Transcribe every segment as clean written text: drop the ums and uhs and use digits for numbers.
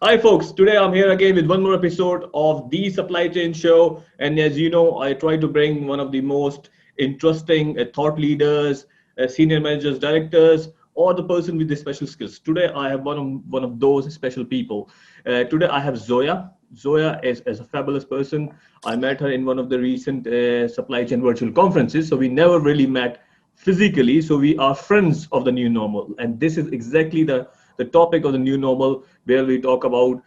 Hi folks, today I'm here again with one more episode of the Supply Chain Show. And as you know, I try to bring one of the most interesting thought leaders, senior managers, directors, or the person with the special skills. Today I have one of those special people. Today I have Zoya. Zoya is a fabulous person. I met her in one of the recent supply chain virtual conferences. So we never really met physically. So we are friends of the new normal. And this is exactly the topic of the new normal, where we talk about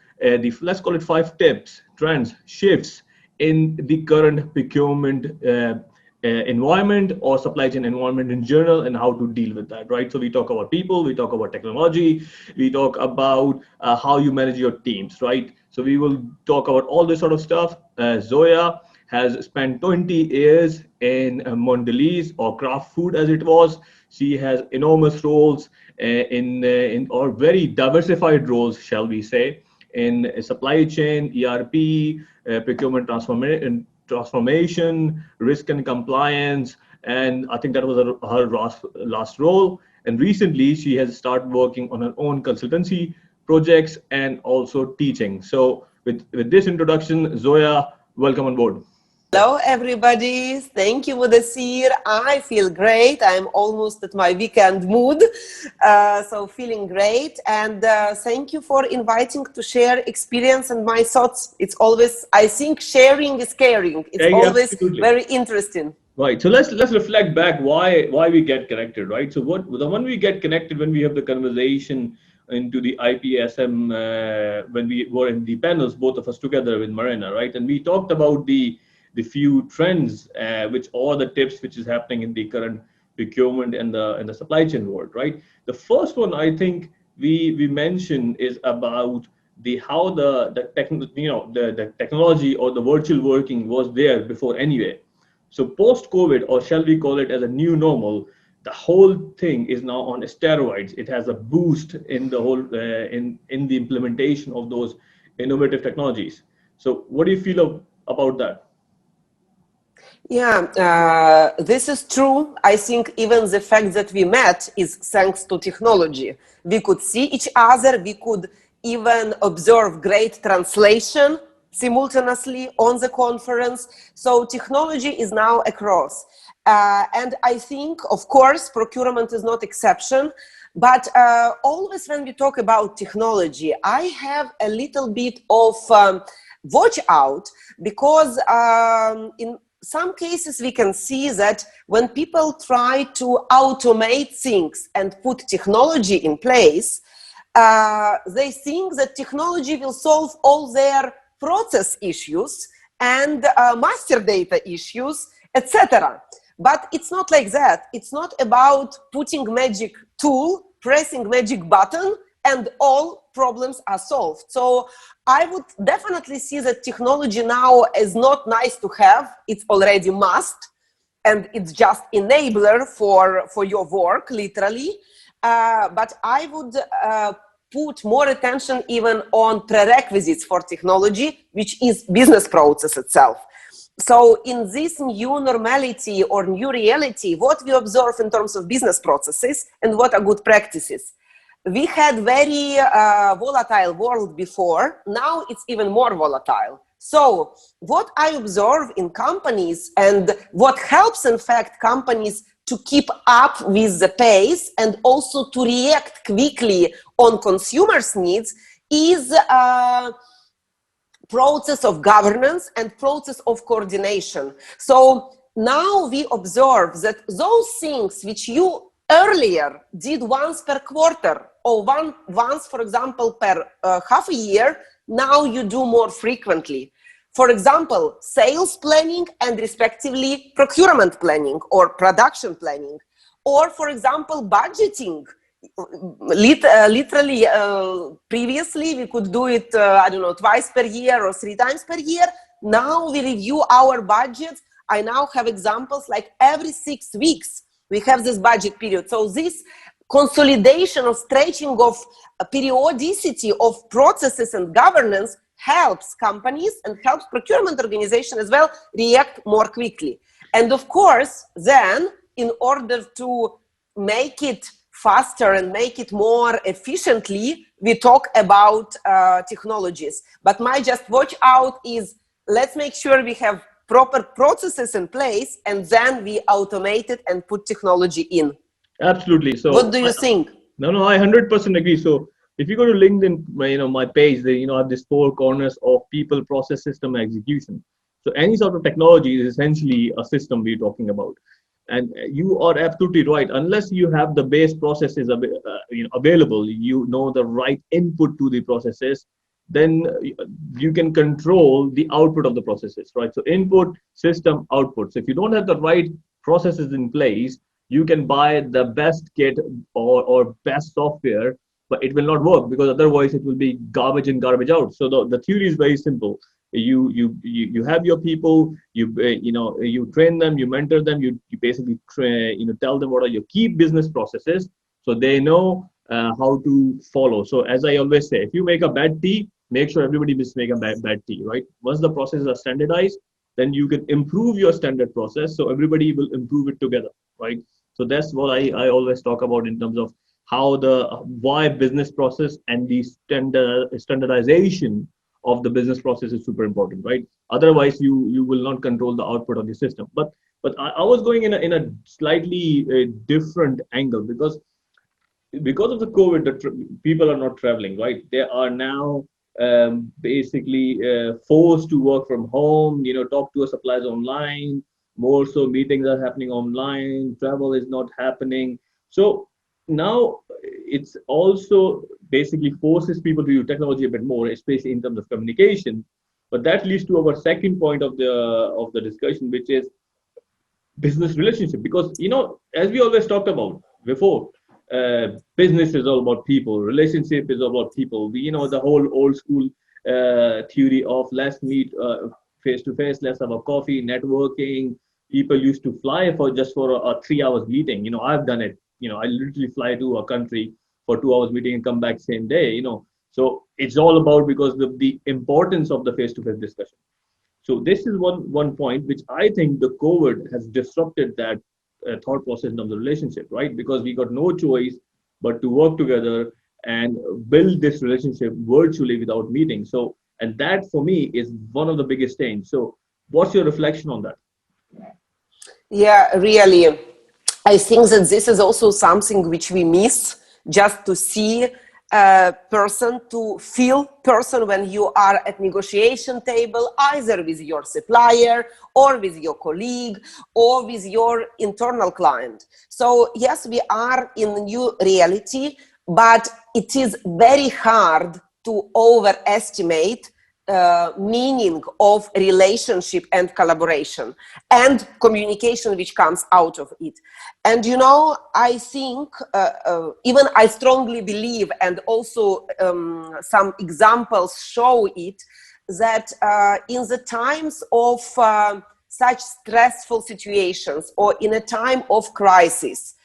let's call it 5 tips, trends, shifts in the current procurement environment or supply chain environment in general, and how to deal with that, right? So we talk about people, we talk about technology, we talk about how you manage your teams, right? So we will talk about all this sort of stuff. Zoya has spent 20 years in Mondelez, or Kraft Food as it was. She has enormous roles in or very diversified roles, shall we say, in supply chain, ERP, procurement transformation, risk and compliance, and I think that was her last role. And recently, she has started working on her own consultancy projects and also teaching. So with this introduction, Zoya, welcome on board. Hello, everybody. Thank you, Muddassir. I feel great. I'm almost at my weekend mood, so feeling great. And thank you for inviting to share experience and my thoughts. It's always, I think, sharing is caring. It's always absolutely very interesting. Right. So let's reflect back why we get connected, right? So when we get connected, when we have the conversation into the IPSM, when we were in the panels, both of us together with Marina, right? And we talked about the few trends, which are the tips which is happening in the current procurement and the supply chain world, right? The first one I think we mentioned is about how the technology or the virtual working was there before anyway. So post COVID, or shall we call it as a new normal, the whole thing is now on steroids. It has a boost in the whole in the implementation of those innovative technologies. So what do you feel about that? Yeah, this is true. I think even the fact that we met is thanks to technology. We could see each other. We could even observe great translation simultaneously on the conference. So technology is now across. And I think, of course, procurement is not exception. But always when we talk about technology, I have a little bit of watch out, because in some cases we can see that when people try to automate things and put technology in place, they think that technology will solve all their process issues and master data issues, etc. But it's not like that. It's not about putting magic tool, pressing magic button, and all problems are solved. So I would definitely see that technology now is not nice to have, it's already must, and it's just enabler for your work, literally. But I would put more attention even on prerequisites for technology, which is business process itself. So in this new normality or new reality, what we observe in terms of business processes and what are good practices. We had very volatile world before. Now it's even more volatile. So what I observe in companies, and what helps, in fact, companies to keep up with the pace and also to react quickly on consumers' needs, is process of governance and process of coordination. So now we observe that those things which you earlier did once per quarter, or once, for example, per half a year, now you do more frequently. For example, sales planning and respectively procurement planning or production planning. Or, for example, budgeting. Literally, previously we could do it, I don't know, twice per year or 3 times per year. Now we review our budgets. I now have examples like every 6 weeks we have this budget period. So this consolidation or stretching of periodicity of processes and governance helps companies and helps procurement organization as well react more quickly. And of course, then in order to make it faster and make it more efficiently, we talk about technologies. But my just watch out is, let's make sure we have proper processes in place, and then we automate it and put technology in. Absolutely. So what do you think? No, I 100% agree. So if you go to LinkedIn, my page, they, I have these 4 corners of people, process, system, and execution. So any sort of technology is essentially a system we're talking about. And you are absolutely right. Unless you have the base processes available, the right input to the processes, then you can control the output of the processes, right? So input, system, output. So if you don't have the right processes in place, you can buy the best kit or best software, but it will not work, because otherwise it will be garbage in, garbage out. So the theory is very simple. You have your people, you train them, you mentor them, you basically tell them what are your key business processes, so they know how to follow. So as I always say, if you make a bad tea, make sure everybody must make a bad tea, right? Once the processes are standardized, then you can improve your standard process, so everybody will improve it together, right? So that's what I always talk about in terms of why business process and the standardization of the business process is super important, right? Otherwise, you will not control the output of the system. But I was going in a slightly different angle, because of the COVID, people are not traveling, right? They are now basically forced to work from home, talk to a suppliers online. More so, meetings are happening online, travel is not happening. So now it's also basically forces people to use technology a bit more, especially in terms of communication. But that leads to our second point of the discussion, which is business relationship. Because as we always talked about before, business is all about people, relationship is all about people. The whole old school theory of let's meet face to face, let's have a coffee, networking. People used to fly for a 3 hours meeting. I've done it. I literally fly to a country for 2 hours meeting and come back same day. So it's all about, because of the importance of the face-to-face discussion. So this is one point which I think the COVID has disrupted that thought process of the relationship, right? Because we got no choice but to work together and build this relationship virtually without meeting. So, and that for me is one of the biggest things. So what's your reflection on that? Yeah, really. I think that this is also something which we miss, just to see a person, to feel person when you are at negotiation table, either with your supplier or with your colleague or with your internal client. So yes, we are in a new reality, but it is very hard to overestimate meaning of relationship and collaboration and communication which comes out of it. And I think even I strongly believe, and also some examples show it, that in the times of such stressful situations or in a time of crisis,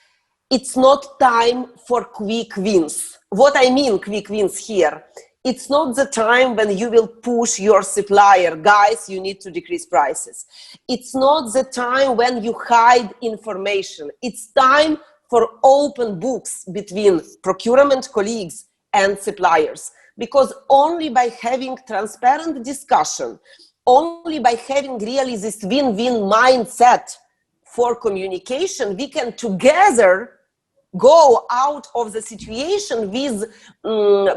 it's not time for quick wins. What I mean quick wins here, it's not the time when you will push your supplier, guys, you need to decrease prices. It's not the time when you hide information. It's time for open books between procurement colleagues and suppliers. Because only by having transparent discussion, only by having really this win-win mindset for communication, we can together go out of the situation with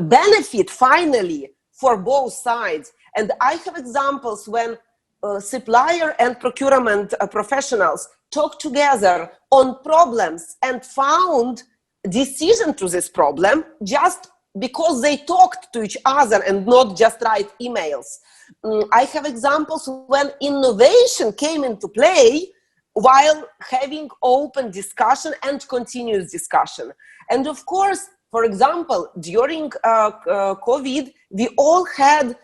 benefit finally for both sides. And I have examples when supplier and procurement professionals talk together on problems and found decision to this problem just because they talked to each other and not just write emails. I have examples when innovation came into play while having open discussion and continuous discussion. And of course, for example, during COVID, we all had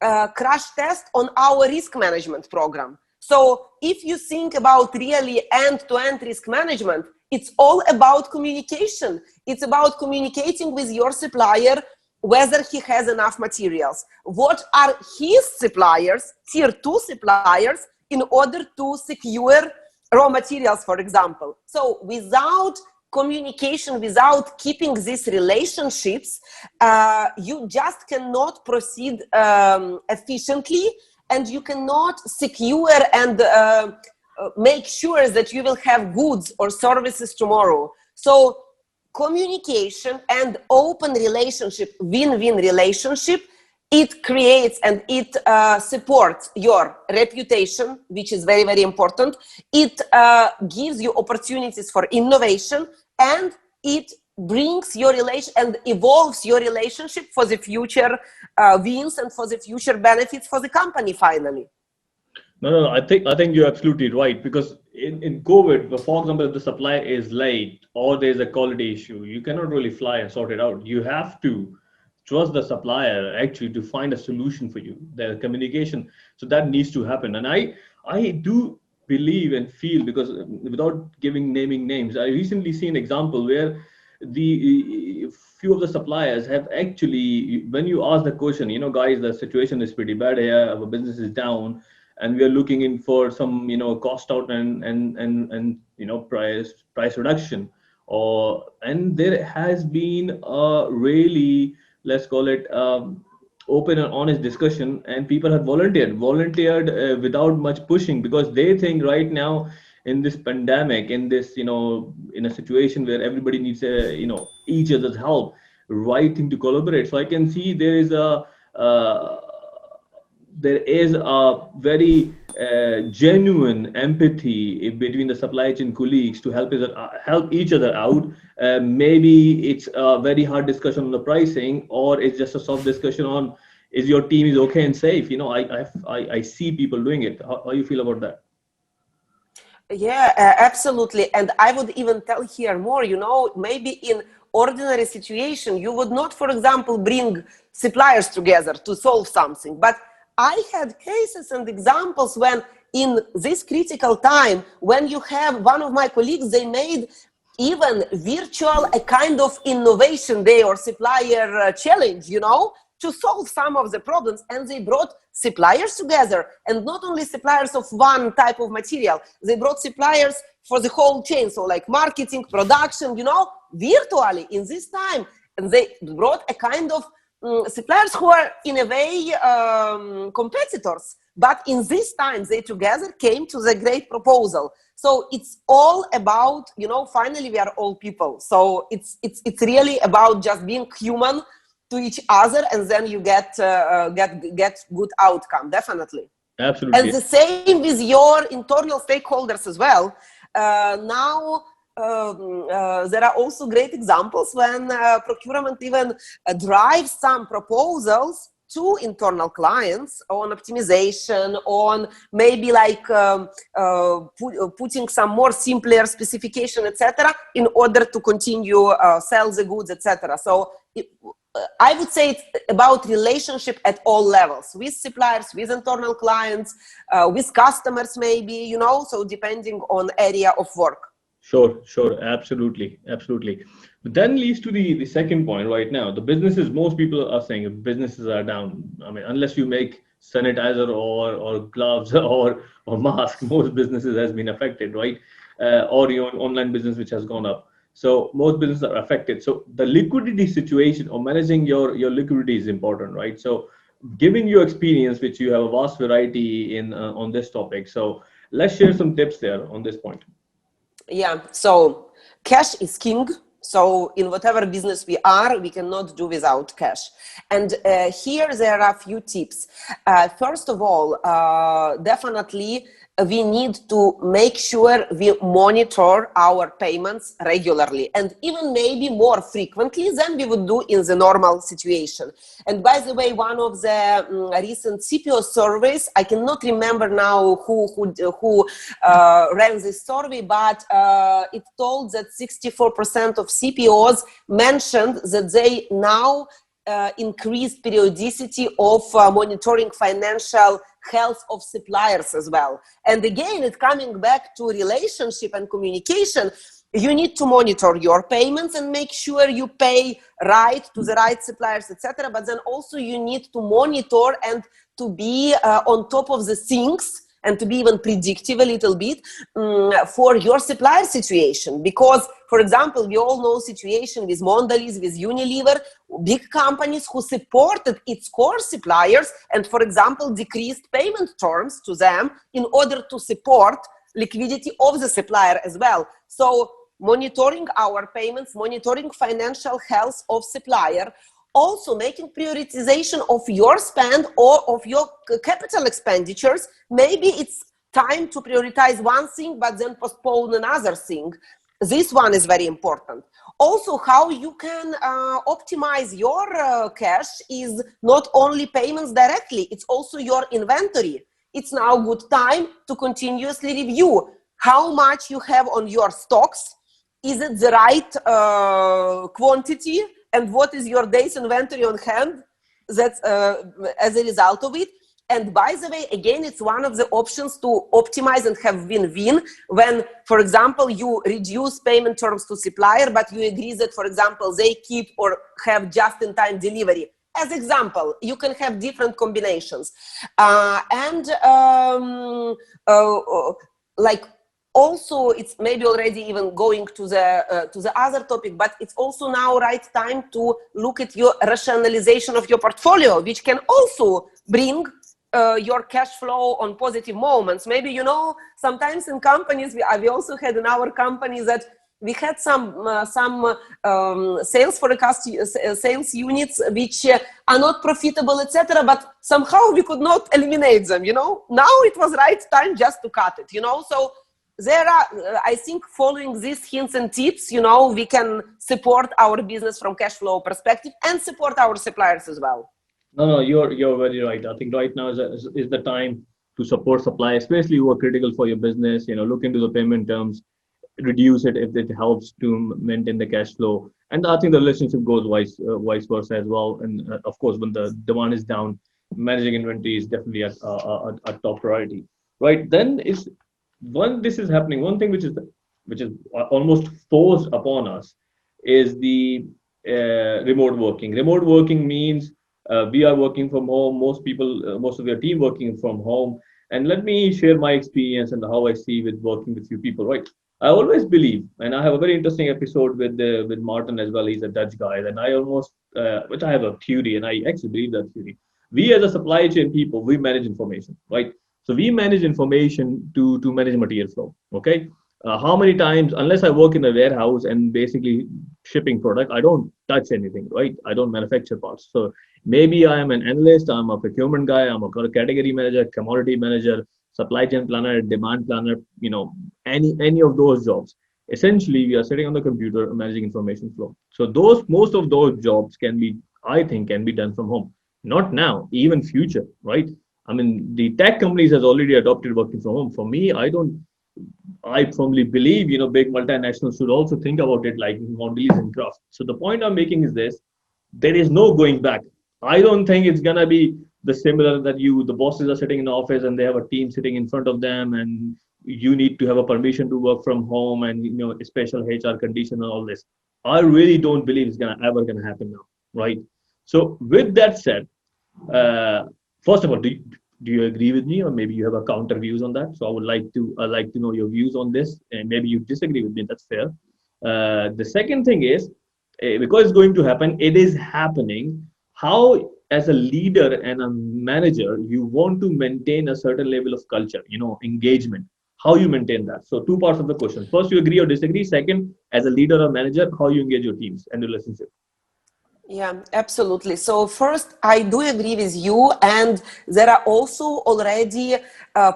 a crash test on our risk management program. So if you think about really end-to-end risk management, it's all about communication. It's about communicating with your supplier whether he has enough materials. What are his suppliers, tier 2 suppliers, in order to secure raw materials, for example. So without communication, without keeping these relationships, you just cannot proceed efficiently, and you cannot secure and make sure that you will have goods or services tomorrow. So communication and open relationship, win-win relationship, it creates and it supports your reputation, which is very, very important. It gives you opportunities for innovation, and it brings your relation and evolves your relationship for the future wins and for the future benefits for the company finally. No, I think you're absolutely right, because in COVID, for example, if the supply is late or there's a quality issue, you cannot really fly and sort it out. You have to trust the supplier actually to find a solution for you, the communication. So that needs to happen. And I do believe and feel, because without naming names, I recently seen an example where the few of the suppliers have actually, when you ask the question, you know, guys, the situation is pretty bad here, our business is down, and we are looking in for some, you know, cost out and you know, price reduction, and there has been a really, let's call it, open and honest discussion, and people have volunteered without much pushing, because they think right now in this pandemic, in this, you know, in a situation where everybody needs you know, each other's help, right thing to collaborate. So I can see there is a very genuine empathy between the supply chain colleagues to help each other out. Maybe it's a very hard discussion on the pricing, or it's just a soft discussion on, is your team is okay and safe? You know, I see people doing it. How you feel about that? Yeah, absolutely. And I would even tell here more, you know, maybe in ordinary situation, you would not, for example, bring suppliers together to solve something. But I had cases and examples when in this critical time, when you have one of my colleagues, they made even virtual a kind of innovation day or supplier challenge, you know, to solve some of the problems, and they brought suppliers together, and not only suppliers of one type of material, they brought suppliers for the whole chain, so like marketing, production, you know, virtually in this time, and they brought a kind of suppliers who are in a way competitors, but in this time they together came to the great proposal. So it's all about, you know, finally we are all people, so it's really about just being human to each other, and then you get good outcome, definitely. Absolutely. And the same with your internal stakeholders as well. Now there are also great examples when procurement even drives some proposals to internal clients on optimization, on maybe like putting some more simpler specification, etc., in order to continue sell the goods, etc. So I would say it's about relationship at all levels, with suppliers, with internal clients, with customers maybe, you know, so depending on area of work. Sure, absolutely. But then leads to the second point right now. The businesses, most people are saying businesses are down. I mean, unless you make sanitizer or gloves or mask, most businesses has been affected, right? Or your online business, which has gone up. So most businesses are affected. So the liquidity situation, or managing your liquidity, is important, right? So given your experience, which you have a vast variety in on this topic, so let's share some tips there on this point. Yeah, so cash is king. So in whatever business we are, we cannot do without cash. And here there are a few tips. First of all, definitely we need to make sure we monitor our payments regularly, and even maybe more frequently than we would do in the normal situation. And by the way, one of the recent CPO surveys, I cannot remember now who ran this survey, but it told that 64% of CPOs mentioned that they now increased periodicity of monitoring financial health of suppliers as well. And again, it's coming back to relationship and communication. You need to monitor your payments and make sure you pay right to the right suppliers, etc. But then also you need to monitor and to be on top of the things and to be even predictive a little bit for your supplier situation. Because, for example, we all know situation with Mondelez, with Unilever, big companies who supported its core suppliers and, for example, decreased payment terms to them in order to support liquidity of the supplier as well. So monitoring our payments, monitoring financial health of supplier, also making prioritization of your spend or of your capital expenditures. Maybe it's time to prioritize one thing, but then postpone another thing. This one is very important. Also, how you can optimize your cash is not only payments directly, it's also your inventory. It's now good time to continuously review how much you have on your stocks. Is it the right quantity? And what is your days inventory on hand? That's as a result of it. And by the way, again, it's one of the options to optimize and have win-win when, for example, you reduce payment terms to supplier, but you agree that, for example, they keep or have just-in-time delivery. As example, you can have different combinations. Like also, it's maybe already even going to the other topic, but it's also now right time to look at your rationalization of your portfolio, which can also bring your cash flow on positive moments. Maybe, you know, sometimes in companies, we also had in our company that we had some sales forecast, sales units which are not profitable, etc. But somehow we could not eliminate them, you know. Now it was right time just to cut it, you know. So there are, I think, following these hints and tips, you know, we can support our business from cash flow perspective and support our suppliers as well. No, you're very right. I think right now is the time to support suppliers, especially who are critical for your business. You know, look into the payment terms, reduce it if it helps to maintain the cash flow. And I think the relationship goes vice versa as well. And of course, when the demand is down, managing inventory is definitely a top priority, right? Then is when this is happening, one thing which is almost forced upon us is the remote working. Remote working means we are working from home. Most people, most of your team working from home. And let me share my experience and how I see with working with few people, right? I always believe, and I have a very interesting episode with Martin as well. He's a Dutch guy, and I almost, which I have a theory, and I actually believe that theory. We as a supply chain people, we manage information, right? So we manage information to manage material flow. Okay, how many times, unless I work in a warehouse and basically shipping product, I don't touch anything, right? I don't manufacture parts. So maybe I am an analyst, I'm a procurement guy, I'm a category manager, commodity manager, supply chain planner, demand planner, you know, any of those jobs. Essentially, we are sitting on the computer managing information flow. So most of those jobs I think can be done from home. Not now, even future, right? I mean, the tech companies has already adopted working from home. For me, I firmly believe, you know, big multinationals should also think about it like Mondelez and Kraft. So the point I'm making is this: there is no going back. I don't think it's gonna be the similar that the bosses are sitting in the office and they have a team sitting in front of them and you need to have a permission to work from home and, you know, a special HR condition and all this. I really don't believe it's ever gonna happen now, right? So with that said, first of all, do you agree with me, or maybe you have a counter views on that? So I would like to know your views on this, and maybe you disagree with me. That's fair. The second thing is, because it's going to happen, it is happening. How, as a leader and a manager, you want to maintain a certain level of culture, you know, engagement. How you maintain that? So two parts of the question. First, you agree or disagree. Second, as a leader or manager, how you engage your teams and relationship. Yeah, absolutely. So first, I do agree with you, and there are also already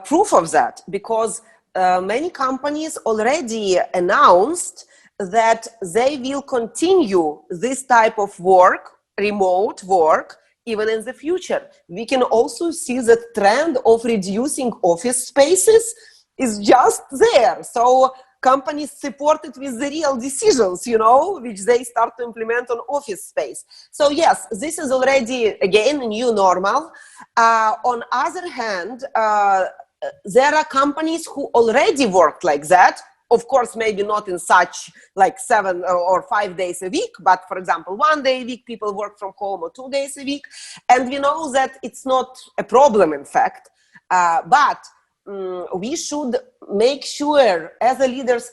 proof of that, because many companies already announced that they will continue this type of work, remote work, even in the future. We can also see the trend of reducing office spaces is just there. So companies support it with the real decisions, you know, which they start to implement on office space. So yes, this is already, again, a new normal. On other hand, there are companies who already work like that. Of course, maybe not in such like 7 or 5 days a week, but for example, 1 day a week, people work from home, or 2 days a week. And we know that it's not a problem, in fact. But we should make sure as a leaders,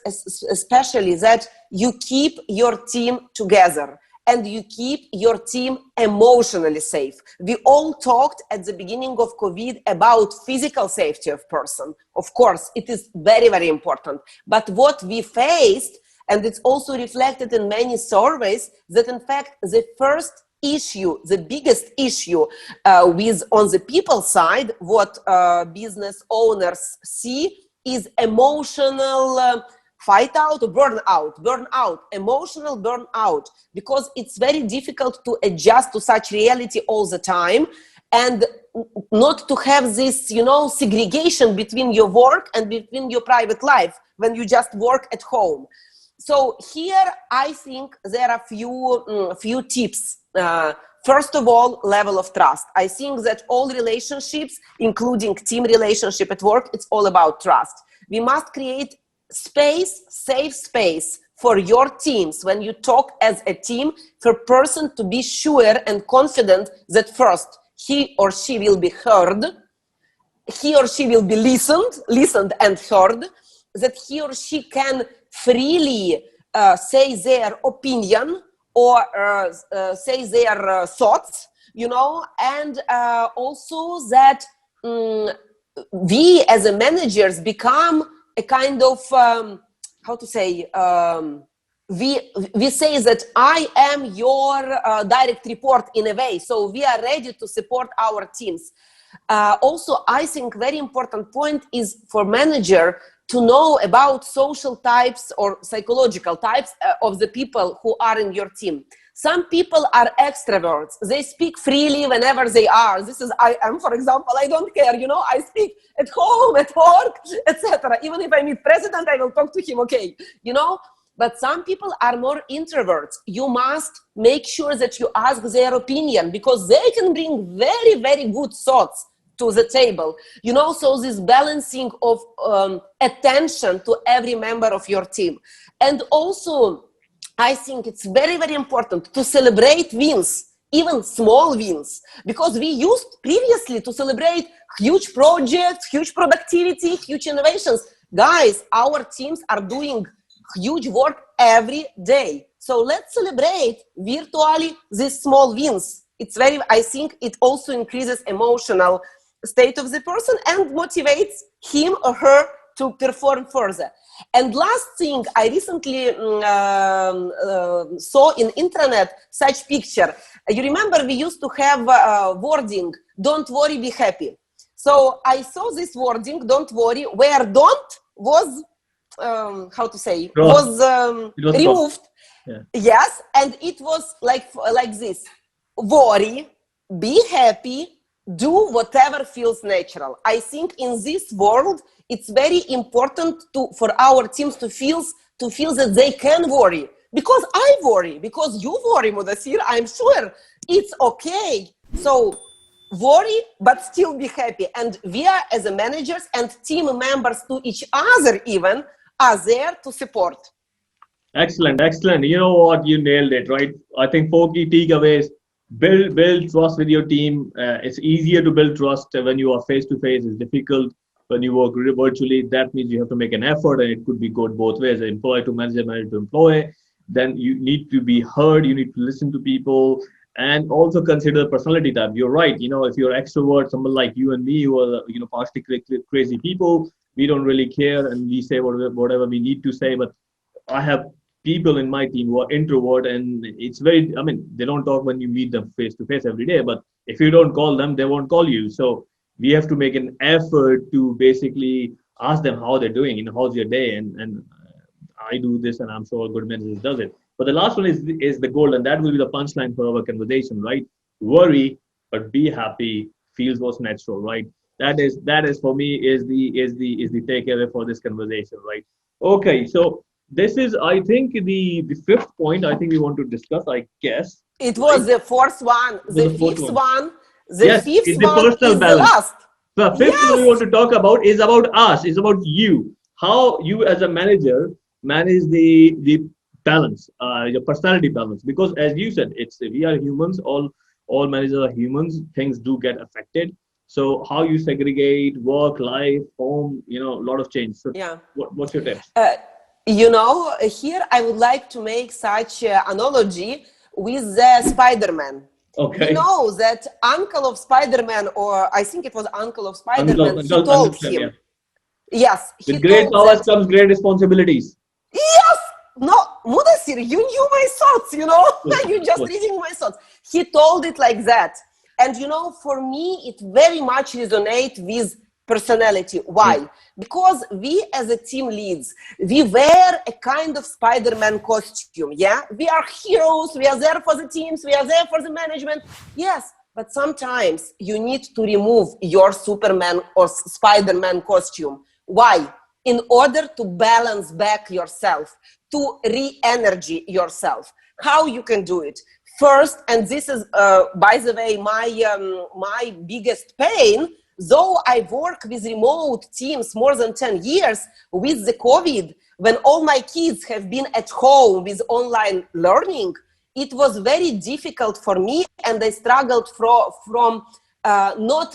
especially, that you keep your team together and you keep your team emotionally safe. We all talked at the beginning of COVID about physical safety of person. Of course, it is very, very important. But what we faced, and it's also reflected in many surveys, that in fact, the first issue, the biggest issue with on the people side, what business owners see is emotional fight out or burnout, emotional burnout, because it's very difficult to adjust to such reality all the time and not to have this, you know, segregation between your work and between your private life when you just work at home. So here I think there are few tips. First of all, level of trust. I think that all relationships, including team relationship at work, it's all about trust. We must create space, safe space for your teams when you talk as a team, for person to be sure and confident that first he or she will be heard, he or she will be listened and heard, that he or she can freely say their opinion or say their thoughts, you know, and also that we as a managers become a kind of, how to say, we say that I am your direct report in a way, so we are ready to support our teams. Also, I think very important point is for manager to know about social types or psychological types of the people who are in your team. Some people are extroverts. They speak freely whenever they are. This is I am, for example. I don't care, you know, I speak at home, at work, etc. Even if I meet president, I will talk to him, okay, you know. But some people are more introverts. You must make sure that you ask their opinion, because they can bring very, very good thoughts to the table, you know. So this balancing of attention to every member of your team. And also, I think it's very, very important to celebrate wins, even small wins, because we used previously to celebrate huge projects, huge productivity, huge innovations. Guys, our teams are doing huge work every day. So let's celebrate virtually these small wins. It's very, I think it also increases emotional state of the person and motivates him or her to perform further. And last thing, I recently saw in internet such picture. You remember we used to have wording, don't worry, be happy. So I saw this wording, don't worry, where don't was, how to say, was removed. Yeah. Yes, and it was like this, worry, be happy, do whatever feels natural. I think in this world, it's very important for our teams to feel that they can worry. Because I worry, because you worry, Muddassir, I'm sure it's okay. So worry, but still be happy. And we are, as a managers and team members to each other even, are there to support. Excellent, excellent. You know what? You nailed it, right? I think 4 key takeaways. Build trust with your team. It's easier to build trust when you are face to face. It's difficult when you work virtually. That means you have to make an effort, and it could be good both ways, employee to manager, manager to employee. Then you need to be heard, you need to listen to people, and also consider personality type. You're right, you know, if you're extrovert, someone like you and me who are, you know, partially crazy people, we don't really care and we say whatever we need to say. But I have people in my team who are introvert, and it's very, I mean, they don't talk when you meet them face to face every day, but if you don't call them, they won't call you. So we have to make an effort to basically ask them how they're doing, you know, how's your day? And I do this, and I'm sure good managers does it. But the last one is the goal, and that will be the punchline for our conversation, right? Worry, but be happy, feels what's natural, right? That is for me is the takeaway for this conversation, right? Okay, so this is, I think, the fifth point I think we want to discuss, I guess. It was the fourth one, the fifth one. The yes, fifth it's the one personal is balance. the last. The fifth one we want to talk about is about us, is about you. How you as a manager manage the balance, your personality balance. Because as you said, we are humans, all managers are humans, things do get affected. So how you segregate work, life, home, a lot of change. So Yeah. what's your tips? Here I would like to make such analogy with the Spider-Man. We Okay. know that uncle of Spider-Man, or I think it was uncle of Spider-Man, he Uncle told Sam, yeah. him, yes, he With great told powers that, comes great responsibilities. yes, no, Muddassir, you knew my thoughts, Yes, you're just yes. reading my thoughts. He told it like that. And for me, it very much resonates with personality. Why? Yeah. Because we as a team leads, we wear a kind of Spider-Man costume, yeah? We are heroes, we are there for the teams, we are there for the management. Yes, but sometimes you need to remove your Superman or Spider-Man costume. Why? In order to balance back yourself, to re-energy yourself. How you can do it? First, and this is, by the way, my biggest pain, though I work with remote teams more than 10 years, with the COVID, when all my kids have been at home with online learning, it was very difficult for me, and I struggled from not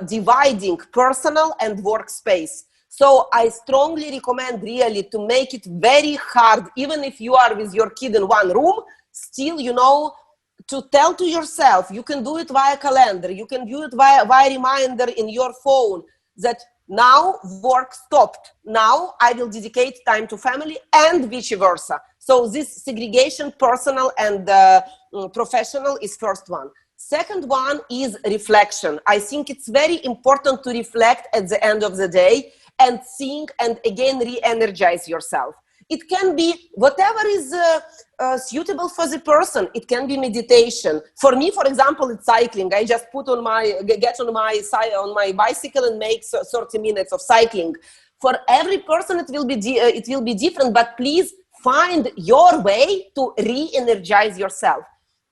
dividing personal and workspace. So I strongly recommend really to make it very hard, even if you are with your kid in one room, still, to tell to yourself, you can do it via calendar, you can do it via reminder in your phone, that now work stopped. Now I will dedicate time to family, and vice versa. So this segregation, personal and professional, is first one. Second one is reflection. I think it's very important to reflect at the end of the day and think and again re-energize yourself. It can be whatever is suitable for the person. It can be meditation. For me, for example, it's cycling. I just get on my bicycle and make 30 minutes of cycling. For every person, it will be different. But please find your way to re-energize yourself.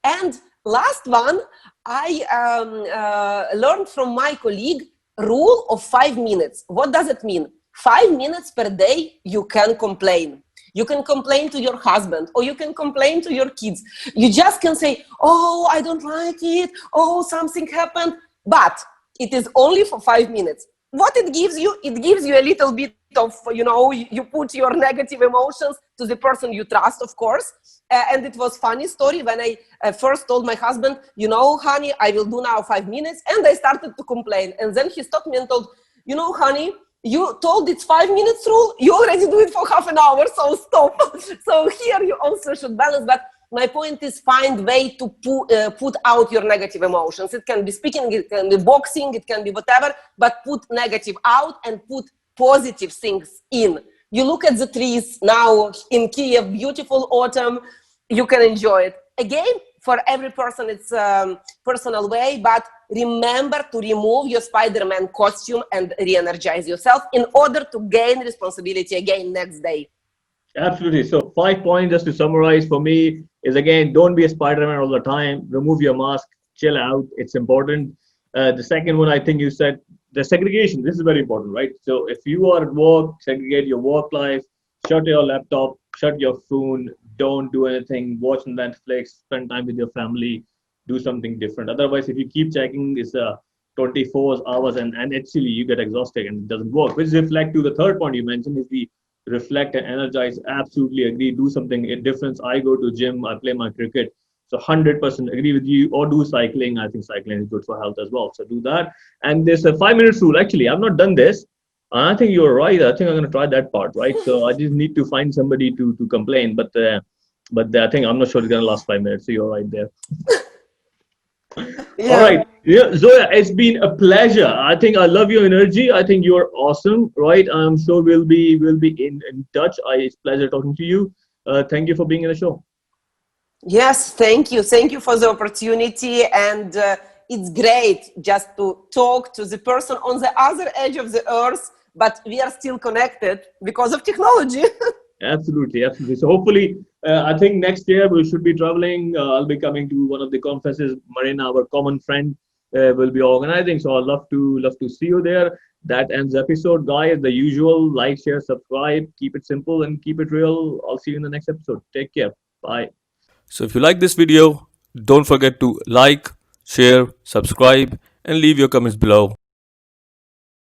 And last one, I learned from my colleague, rule of 5 minutes. What does it mean? 5 minutes per day, you can complain. You can complain to your husband, or you can complain to your kids. You just can say, oh, I don't like it. Oh, something happened. But it is only for 5 minutes. What it gives you a little bit of, you put your negative emotions to the person you trust, of course. And it was funny story when I first told my husband, honey, I will do now 5 minutes. And I started to complain. And then he stopped me and told, honey, you told it's 5 minutes rule. You already do it for half an hour, so stop. So here you also should balance. But my point is, find way to put out your negative emotions. It can be speaking, it can be boxing, it can be whatever, but put negative out and put positive things in. You look at the trees now in Kiev, beautiful autumn, you can enjoy it. Again, for every person, it's personal way, but remember to remove your Spider-Man costume and re-energize yourself in order to gain responsibility again next day. Absolutely. So 5 points just to summarize for me is, again, don't be a Spider-Man all the time. Remove your mask, chill out. It's important. The second one, I think you said the segregation. This is very important, right? So if you are at work, segregate your work life, shut your laptop, shut your phone, don't do anything, watch Netflix, spend time with your family, do something different. Otherwise, if you keep checking this 24 hours and actually you get exhausted and it doesn't work, which reflect to the third point you mentioned is the reflect and energize. Absolutely agree. Do something different. I go to gym, I play my cricket. So 100% agree with you. Or do cycling. I think cycling is good for health as well. So do that. And there's a 5 minutes rule. Actually, I've not done this. I think you're right. I think I'm going to try that part, right? So I just need to find somebody to complain. But I think I'm not sure it's going to last 5 minutes. So you're right there. Yeah. All right. Yeah, Zoya, it's been a pleasure. I think I love your energy. I think you're awesome, right? I'm sure we'll be in touch. It's a pleasure talking to you. Thank you for being in the show. Yes, thank you. Thank you for the opportunity. And it's great just to talk to the person on the other edge of the earth, but we are still connected because of technology. Absolutely, absolutely. So hopefully, I think next year we should be traveling. I'll be coming to one of the conferences. Marina, our common friend, will be organizing. So I'd love to see you there. That ends the episode, guys. The usual: like, share, subscribe. Keep it simple and keep it real. I'll see you in the next episode. Take care. Bye. So if you like this video, don't forget to like, share, subscribe, and leave your comments below.